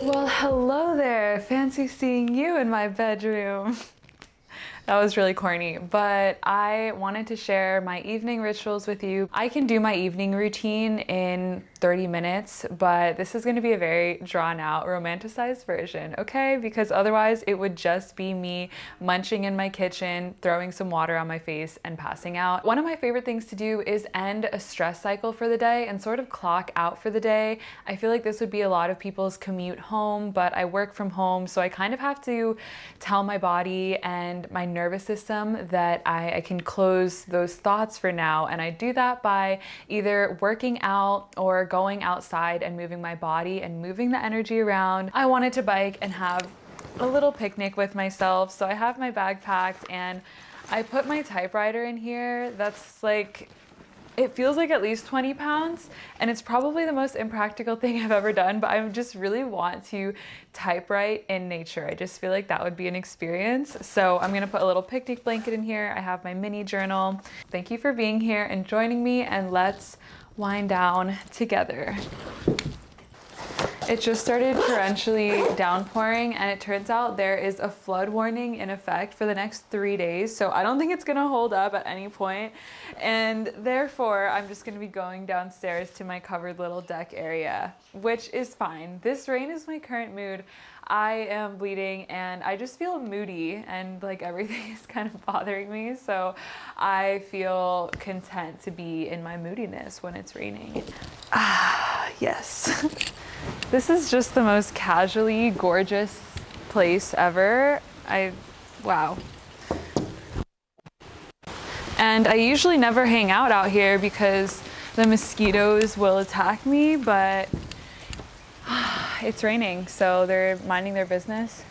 Well, hello there. Fancy seeing you in my bedroom. That was really corny, but I wanted to share my evening rituals with you. I can do my evening routine in 30 minutes, but this is going to be a very drawn out, romanticized version, okay? Because otherwise it would just be me munching in my kitchen, throwing some water on my face, and passing out. One of my favorite things to do is end a stress cycle for the day and sort of clock out for the day. I feel like this would be a lot of people's commute home, but I work from home, so I kind of have to tell my body and my nervous system that I can close those thoughts for now. And I do that by either working out or going outside and moving my body and moving the energy around. I wanted to bike and have a little picnic with myself. So I have my bag packed and I put my typewriter in here. That's like, it feels like at least 20 pounds, and it's probably the most impractical thing I've ever done, but I just really want to typewrite in nature. I just feel like that would be an experience. So I'm gonna put a little picnic blanket in here. I have my mini journal. Thank you for being here and joining me, and let's wind down together. It just started torrentially downpouring, and it turns out there is a flood warning in effect for the next 3 days. So I don't think it's gonna hold up at any point. And therefore, I'm just gonna be going downstairs to my covered little deck area, which is fine. This rain is my current mood. I am bleeding and I just feel moody and like everything is kind of bothering me. So I feel content to be in my moodiness when it's raining. Ah, yes. This is just the most casually gorgeous place ever. Wow. And I usually never hang out here because the mosquitoes will attack me, but it's raining, so they're minding their business.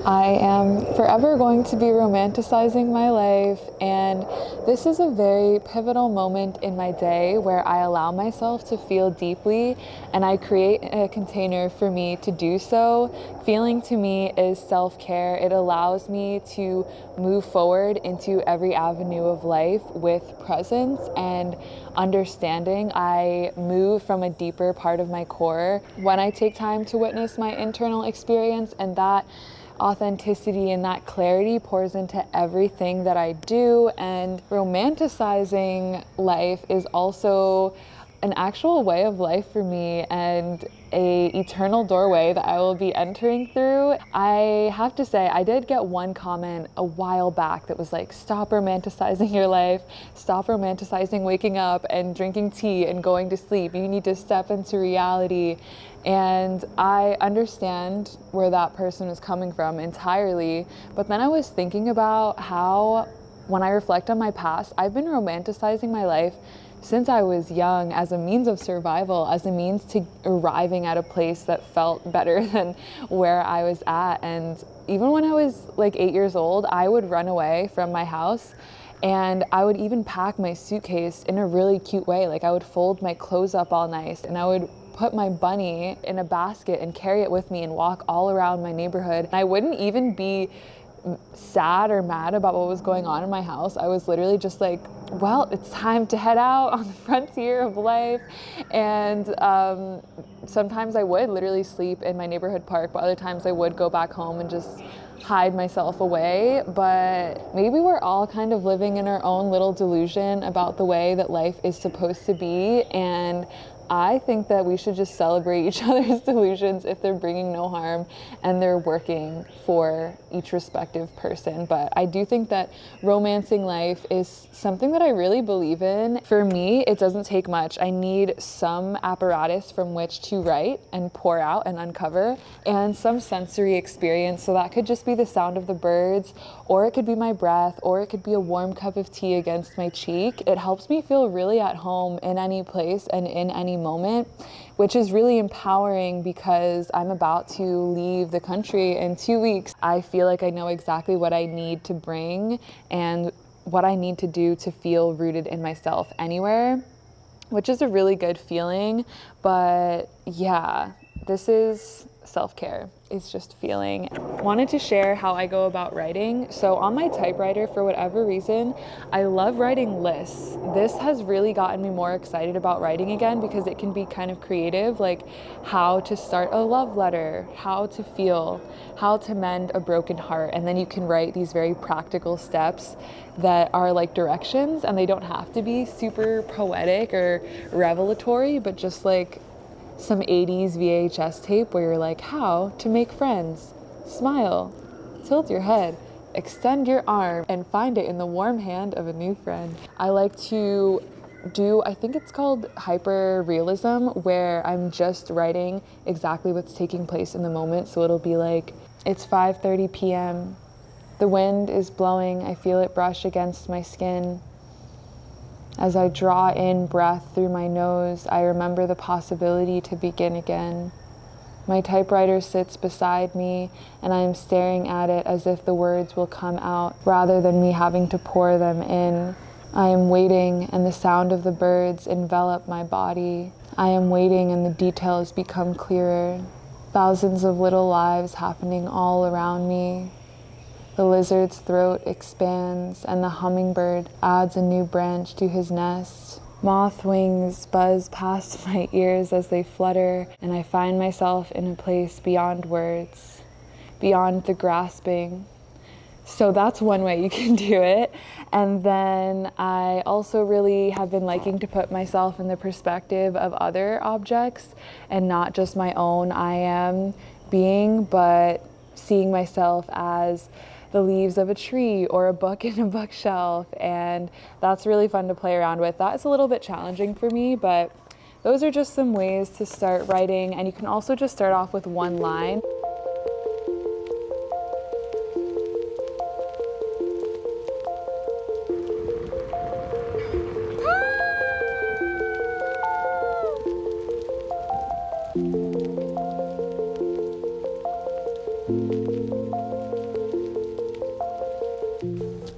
I am forever going to be romanticizing my life, and this is a very pivotal moment in my day where I allow myself to feel deeply and I create a container for me to do so. Feeling to me is self-care. It allows me to move forward into every avenue of life with presence and understanding. I move from a deeper part of my core when I take time to witness my internal experience, and that authenticity and that clarity pours into everything that I do. And romanticizing life is also an actual way of life for me and a eternal doorway that I will be entering through. I have to say, I did get one comment a while back that was like, stop romanticizing your life, stop romanticizing waking up and drinking tea and going to sleep. You need to step into reality. And I understand where that person was coming from entirely. But then I was thinking about how, when I reflect on my past, I've been romanticizing my life since I was young as a means of survival, as a means to arriving at a place that felt better than where I was at. And even when I was like 8 years old, I would run away from my house, and I would even pack my suitcase in a really cute way. Like I would fold my clothes up all nice, and I would put my bunny in a basket and carry it with me and walk all around my neighborhood. I wouldn't even be sad or mad about what was going on in my house. I was literally just like, well, it's time to head out on the frontier of life. And sometimes I would literally sleep in my neighborhood park, but other times I would go back home and just hide myself away. But maybe we're all kind of living in our own little delusion about the way that life is supposed to be, and I think that we should just celebrate each other's delusions if they're bringing no harm and they're working for each respective person. But I do think that romancing life is something that I really believe in. For me, it doesn't take much. I need some apparatus from which to write and pour out and uncover, and some sensory experience. So that could just be the sound of the birds, or it could be my breath, or it could be a warm cup of tea against my cheek. It helps me feel really at home in any place and in any moment, which is really empowering because I'm about to leave the country in 2 weeks. I feel like I know exactly what I need to bring and what I need to do to feel rooted in myself anywhere, which is a really good feeling. But yeah, this is self-care. It's just feeling. Wanted to share how I go about writing. So on my typewriter, for whatever reason, I love writing lists. This has really gotten me more excited about writing again because it can be kind of creative, like how to start a love letter, how to feel, how to mend a broken heart. And then you can write these very practical steps that are like directions, and they don't have to be super poetic or revelatory, but just like some 80s VHS tape where you're like, how to make friends, smile, tilt your head, extend your arm, and find it in the warm hand of a new friend. I like to do, I think it's called hyper realism, where I'm just writing exactly what's taking place in the moment. So it'll be like, it's 5:30 p.m. The wind is blowing. I feel it brush against my skin. As I draw in breath through my nose, I remember the possibility to begin again. My typewriter sits beside me, and I am staring at it as if the words will come out rather than me having to pour them in. I am waiting, and the sound of the birds envelop my body. I am waiting, and the details become clearer. Thousands of little lives happening all around me. The lizard's throat expands, and the hummingbird adds a new branch to his nest. Moth wings buzz past my ears as they flutter, and I find myself in a place beyond words, beyond the grasping. So that's one way you can do it. And then I also really have been liking to put myself in the perspective of other objects and not just my own I am being, but seeing myself as the leaves of a tree or a book in a bookshelf. And that's really fun to play around with. That is a little bit challenging for me, but those are just some ways to start writing. And you can also just start off with one line.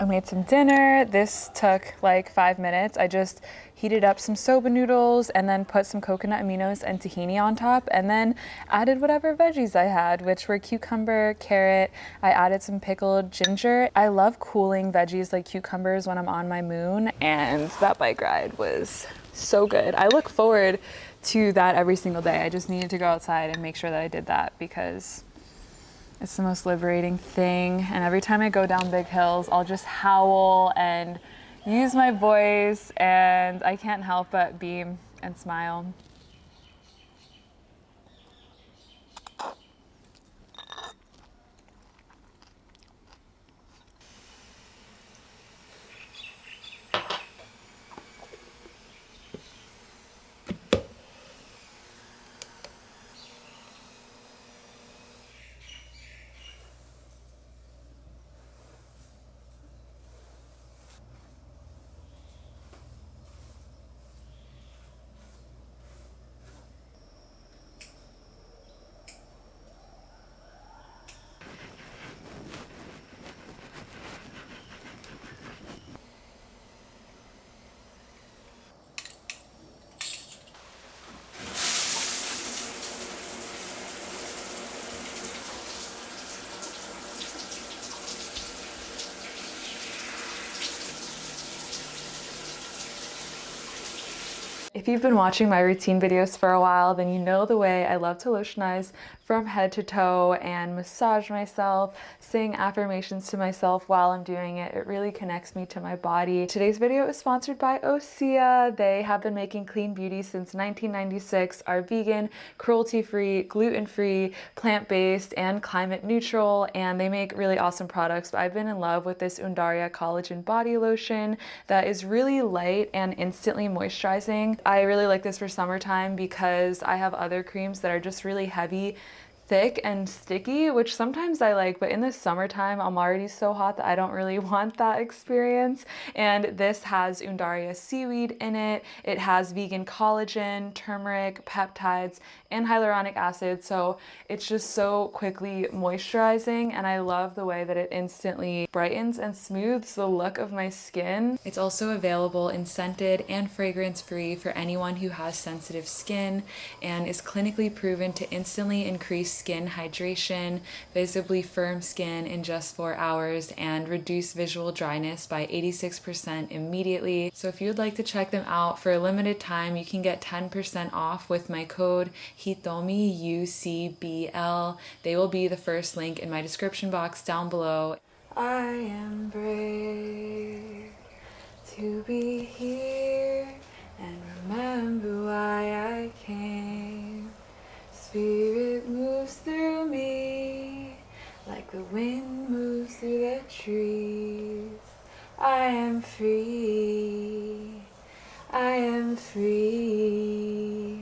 I made some dinner. This took like 5 minutes. I just heated up some soba noodles and then put some coconut aminos and tahini on top, and then added whatever veggies I had, which were cucumber, carrot. I added some pickled ginger. I love cooling veggies like cucumbers when I'm on my moon, and that bike ride was so good. I look forward to that every single day. I just needed to go outside and make sure that I did that because it's the most liberating thing. And every time I go down big hills, I'll just howl and use my voice, and I can't help but beam and smile. If you've been watching my routine videos for a while, then you know the way I love to lotionize from head to toe and massage myself, sing affirmations to myself while I'm doing it. It really connects me to my body. Today's video is sponsored by Osea. They have been making clean beauty since 1996, are vegan, cruelty-free, gluten-free, plant-based, and climate neutral, and they make really awesome products. But I've been in love with this Undaria collagen body lotion that is really light and instantly moisturizing. I really like this for summertime because I have other creams that are just really heavy, thick and sticky, which sometimes I like, but in the summertime, I'm already so hot that I don't really want that experience. And this has Undaria seaweed in it. It has vegan collagen, turmeric, peptides, and hyaluronic acid. So it's just so quickly moisturizing, and I love the way that it instantly brightens and smooths the look of my skin. It's also available in scented and fragrance-free for anyone who has sensitive skin, and is clinically proven to instantly increase skin hydration, visibly firm skin in just 4 hours, and reduce visual dryness by 86% immediately. So if you would like to check them out for a limited time, you can get 10% off with my code HITOMIUCBL. They will be the first link in my description box down below. I am brave to be here and remember why I came. Spirit moves through me like the wind moves through the trees. I am free. I am free.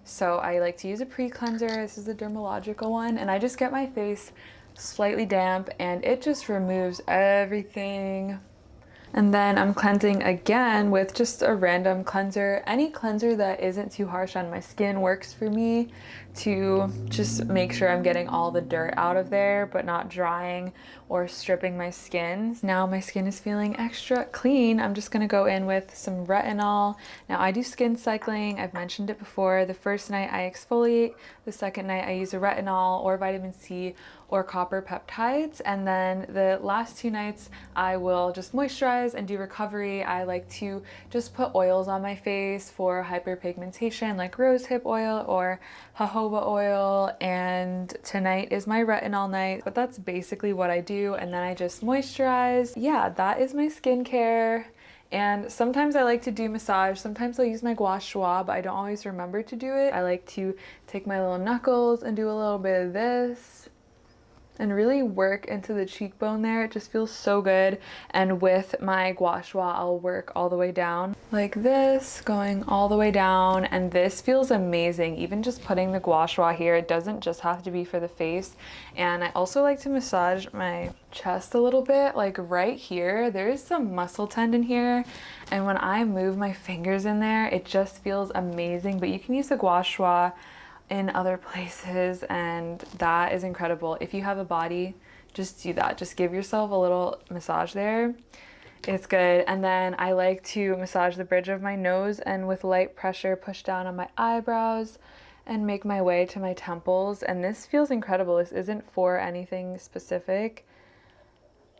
So I like to use a pre-cleanser. This is the dermalogical one, and I just get my face slightly damp and it just removes everything. And then I'm cleansing again with just a random cleanser. Any cleanser that isn't too harsh on my skin works for me, to just make sure I'm getting all the dirt out of there but not drying or stripping my skin. Now my skin is feeling extra clean. I'm just gonna go in with some retinol. Now I do skin cycling. I've mentioned it before. The first night I exfoliate, the second night I use a retinol or vitamin C or copper peptides, and then the last 2 nights I will just moisturize and do recovery. I like to just put oils on my face for hyperpigmentation, like rosehip oil or jojoba oil, and tonight is my retinol night, but that's basically what I do. And then I just moisturize. Yeah, that is my skincare. And sometimes I like to do massage. Sometimes I'll use my gua sha, but I don't always remember to do it. I like to take my little knuckles and do a little bit of this and really work into the cheekbone there. It just feels so good. And with my gua sha, I'll work all the way down like this, going all the way down. And this feels amazing. Even just putting the gua sha here, it doesn't just have to be for the face. And I also like to massage my chest a little bit, like right here. There is some muscle tendon here. And when I move my fingers in there, it just feels amazing. But you can use the gua sha in other places, and that is incredible. If you have a body, just do that. Just give yourself a little massage there. It's good. And then I like to massage the bridge of my nose and with light pressure push down on my eyebrows and make my way to my temples. And this feels incredible. This isn't for anything specific,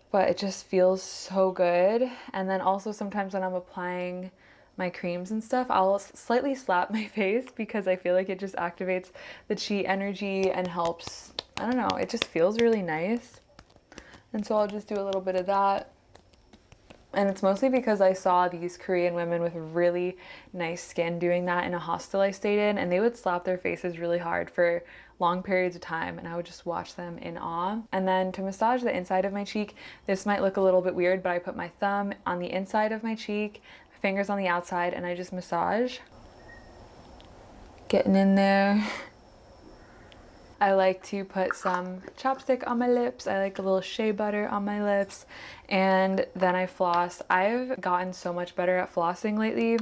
but it just feels so good. And then also sometimes when I'm applying my creams and stuff, I'll slightly slap my face because I feel like it just activates the chi energy and helps, I don't know, it just feels really nice. And so I'll just do a little bit of that. And it's mostly because I saw these Korean women with really nice skin doing that in a hostel I stayed in, and they would slap their faces really hard for long periods of time, and I would just watch them in awe. And then to massage the inside of my cheek, this might look a little bit weird, but I put my thumb on the inside of my cheek, fingers on the outside, and I just massage, getting in there. I like to put some chapstick on my lips. I like a little shea butter on my lips, and then I floss. I've gotten so much better at flossing lately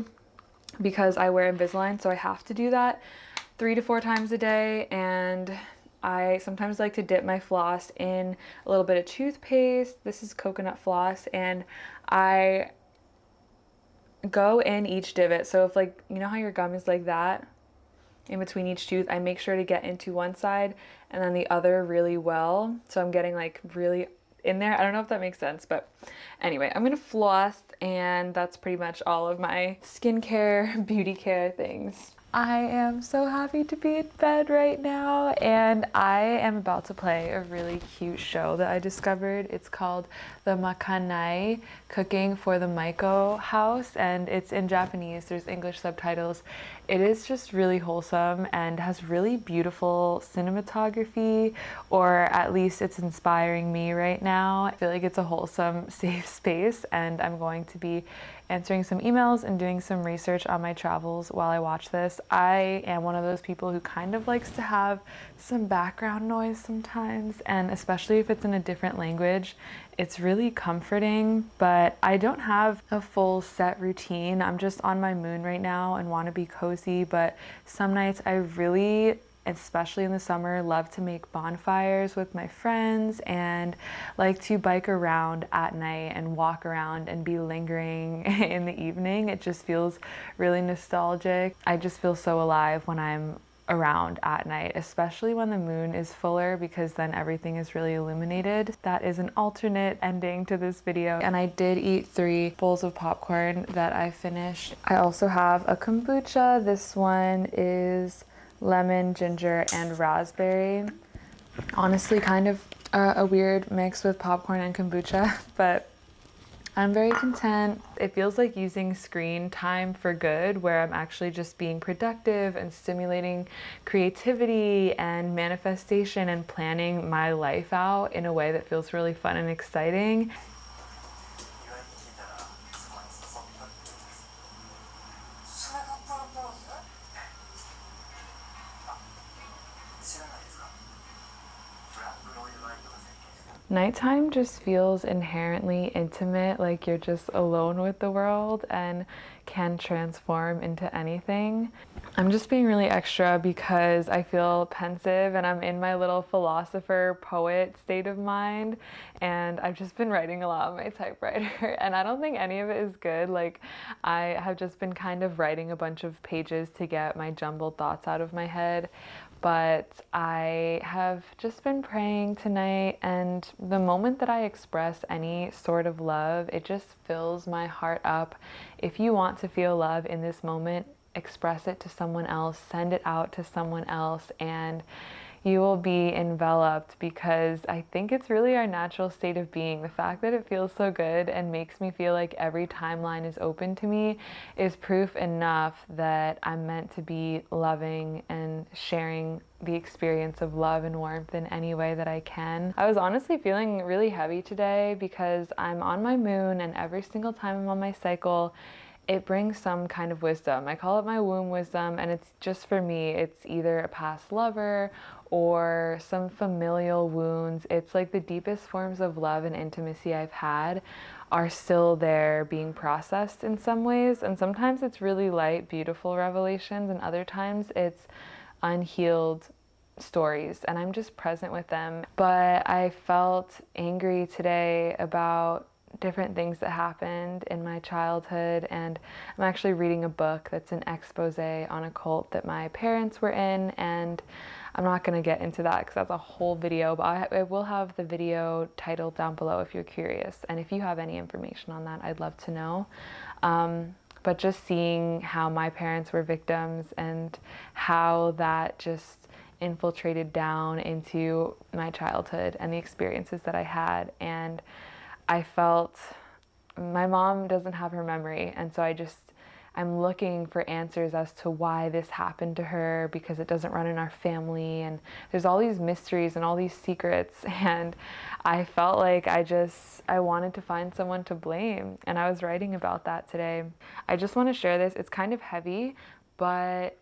because I wear Invisalign, so I have to do that 3 to 4 times a day. And I sometimes like to dip my floss in a little bit of toothpaste. This is coconut floss, and I go in each divot. So if, like, you know how your gum is like that in between each tooth, I make sure to get into one side and then the other really well, so I'm getting like really in there. I don't know if that makes sense, but anyway, I'm gonna floss, and that's pretty much all of my skincare, beauty care things. I am so happy to be in bed right now, and I am about to play a really cute show that I discovered. It's called The Makanai, Cooking for the Maiko House, and it's in Japanese. There's English subtitles, It is just really wholesome and has really beautiful cinematography, or at least it's inspiring me right now. I feel like it's a wholesome, safe space, and I'm going to be answering some emails and doing some research on my travels while I watch this. I am one of those people who kind of likes to have some background noise sometimes, and especially if it's in a different language, it's really comforting. But I don't have a full set routine. I'm just on my moon right now and want to be cozy, but some nights I really, especially in the summer, love to make bonfires with my friends and like to bike around at night and walk around and be lingering in the evening. It just feels really nostalgic. I just feel so alive when I'm around at night, especially when the moon is fuller, because then everything is really illuminated. That is an alternate ending to this video. And I did eat 3 bowls of popcorn that I finished. I also have a kombucha. This one is lemon, ginger, and raspberry. Honestly, kind of a weird mix with popcorn and kombucha, but I'm very content. It feels like using screen time for good, where I'm actually just being productive and stimulating creativity and manifestation and planning my life out in a way that feels really fun and exciting. Nighttime just feels inherently intimate, like you're just alone with the world and can transform into anything. I'm just being really extra because I feel pensive and I'm in my little philosopher poet state of mind, and I've just been writing a lot on my typewriter and I don't think any of it is good. Like, I have just been kind of writing a bunch of pages to get my jumbled thoughts out of my head. But I have just been praying tonight, and the moment that I express any sort of love, it just fills my heart up. If you want to feel love in this moment, express it to someone else, send it out to someone else, and you will be enveloped, because I think it's really our natural state of being. The fact that it feels so good and makes me feel like every timeline is open to me is proof enough that I'm meant to be loving and sharing the experience of love and warmth in any way that I can. I was honestly feeling really heavy today because I'm on my moon, and every single time I'm on my cycle, it brings some kind of wisdom. I call it my womb wisdom, and it's just, for me, it's either a past lover or some familial wounds. It's like the deepest forms of love and intimacy I've had are still there being processed in some ways. And sometimes it's really light, beautiful revelations, and other times it's unhealed stories, and I'm just present with them. But I felt angry today about different things that happened in my childhood, and I'm actually reading a book that's an expose on a cult that my parents were in, and I'm not going to get into that because that's a whole video, but I will have the video titled down below if you're curious, and if you have any information on that, I'd love to know. But just seeing how my parents were victims and how that just infiltrated down into my childhood and the experiences that I had, and I felt my mom doesn't have her memory, and so I'm looking for answers as to why this happened to her, because it doesn't run in our family, and there's all these mysteries and all these secrets, and I felt like I wanted to find someone to blame, and I was writing about that today. I just want to share this. It's kind of heavy, but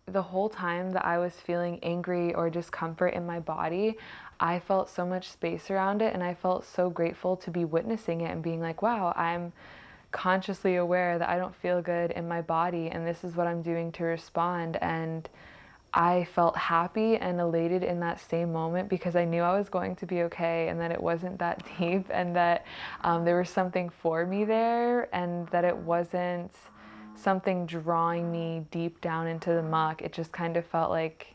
the whole time that I was feeling angry or discomfort in my body, I felt so much space around it, and I felt so grateful to be witnessing it and being like, wow, I'm consciously aware that I don't feel good in my body, and this is what I'm doing to respond. And I felt happy and elated in that same moment, because I knew I was going to be okay, and that it wasn't that deep, and that there was something for me there, and that it wasn't something drawing me deep down into the muck. It just kind of felt like,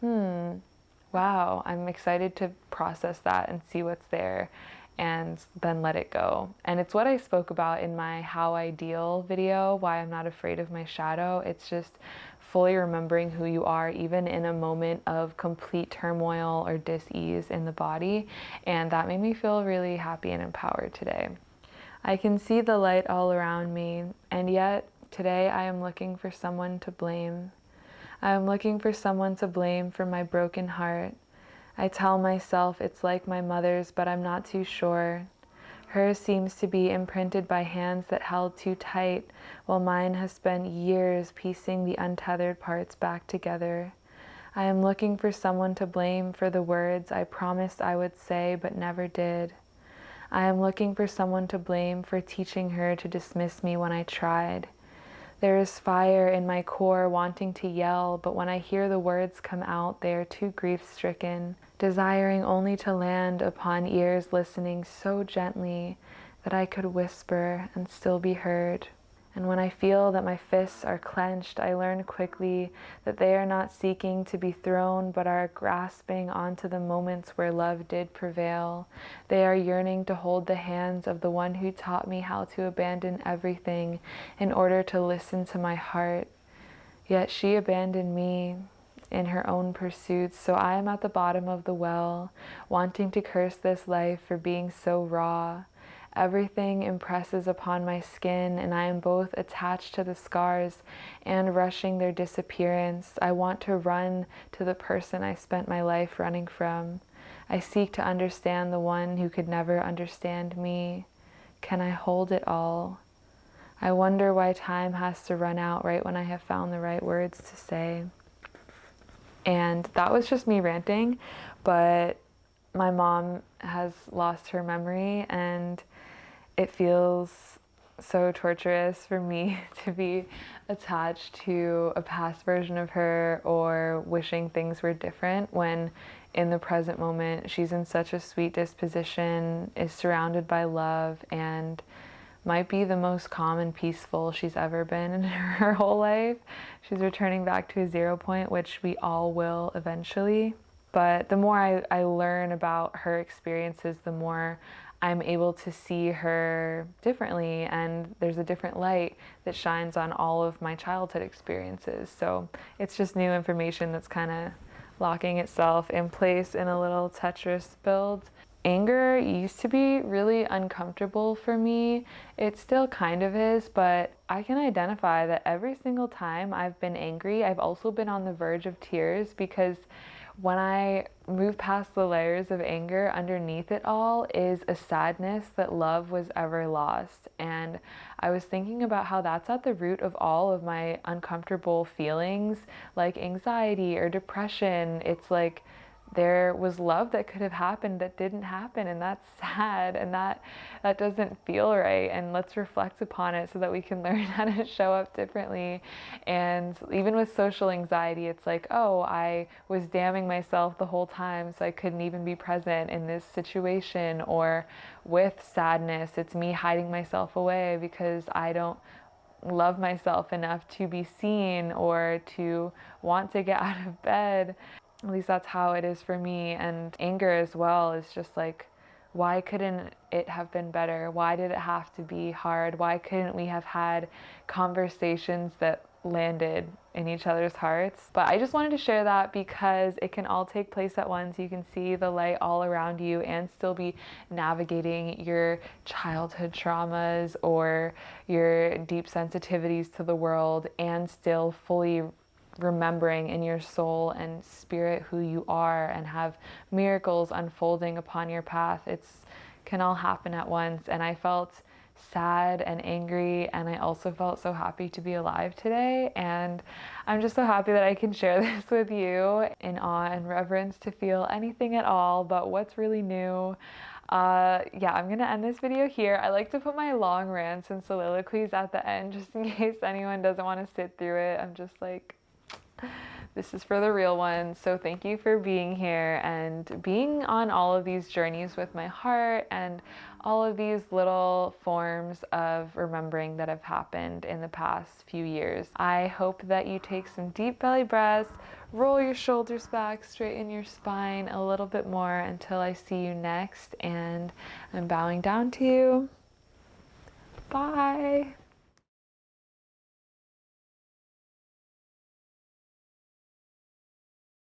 wow, I'm excited to process that and see what's there, and then let it go. And it's what I spoke about in my How I Deal video, why I'm not afraid of my shadow. It's just fully remembering who you are, even in a moment of complete turmoil or dis-ease in the body. And that made me feel really happy and empowered today. I can see the light all around me, and yet Today I am looking for someone to blame. I am looking for someone to blame for my broken heart. I tell myself it's like my mother's, but I'm not too sure. Hers seems to be imprinted by hands that held too tight, while mine has spent years piecing the untethered parts back together. I am looking for someone to blame for the words I promised I would say but never did. I am looking for someone to blame for teaching her to dismiss me when I tried. There is fire in my core wanting to yell, but when I hear the words come out, they are too grief-stricken, desiring only to land upon ears listening so gently that I could whisper and still be heard. And when I feel that my fists are clenched, I learn quickly that they are not seeking to be thrown, but are grasping onto the moments where love did prevail. They are yearning to hold the hands of the one who taught me how to abandon everything in order to listen to my heart. Yet she abandoned me in her own pursuits, so I am at the bottom of the well, wanting to curse this life for being so raw. Everything impresses upon my skin, and I am both attached to the scars and rushing their disappearance. I want to run to the person I spent my life running from. I seek to understand the one who could never understand me. Can I hold it all? I wonder why time has to run out right when I have found the right words to say. And that was just me ranting, but my mom has lost her memory, and it feels so torturous for me to be attached to a past version of her or wishing things were different when in the present moment she's in such a sweet disposition, is surrounded by love, and might be the most calm and peaceful she's ever been in her whole life. She's returning back to a 0 point, which we all will eventually. But the more I learn about her experiences, the more I'm able to see her differently, and there's a different light that shines on all of my childhood experiences. So it's just new information that's kind of locking itself in place in a little Tetris build. Anger used to be really uncomfortable for me. It still kind of is, but I can identify that every single time I've been angry, I've also been on the verge of tears, because when I move past the layers of anger, underneath it all is a sadness that love was ever lost. And I was thinking about how that's at the root of all of my uncomfortable feelings, like anxiety or depression. It's like there was love that could have happened that didn't happen, and that's sad, and that doesn't feel right. And let's reflect upon it so that we can learn how to show up differently. And even with social anxiety, it's like, oh, I was damning myself the whole time so I couldn't even be present in this situation. Or with sadness, it's me hiding myself away because I don't love myself enough to be seen or to want to get out of bed. At least that's how it is for me. And anger as well is just like, why couldn't it have been better? Why did it have to be hard? Why couldn't we have had conversations that landed in each other's hearts? But I just wanted to share that because it can all take place at once. You can see the light all around you and still be navigating your childhood traumas or your deep sensitivities to the world, and still fully remembering in your soul and spirit who you are, and have miracles unfolding upon your path. It's can all happen at once. And I felt sad and angry, and I also felt so happy to be alive today. And I'm just so happy that I can share this with you in awe and reverence to feel anything at all but what's really new. Yeah, I'm gonna end this video here. I like to put my long rants and soliloquies at the end just in case anyone doesn't want to sit through it. I'm just like, this is for the real ones. So thank you for being here and being on all of these journeys with my heart, and all of these little forms of remembering that have happened in the past few years. I hope that you take some deep belly breaths, roll your shoulders back, straighten your spine a little bit more until I see you next. And I'm bowing down to you. Bye.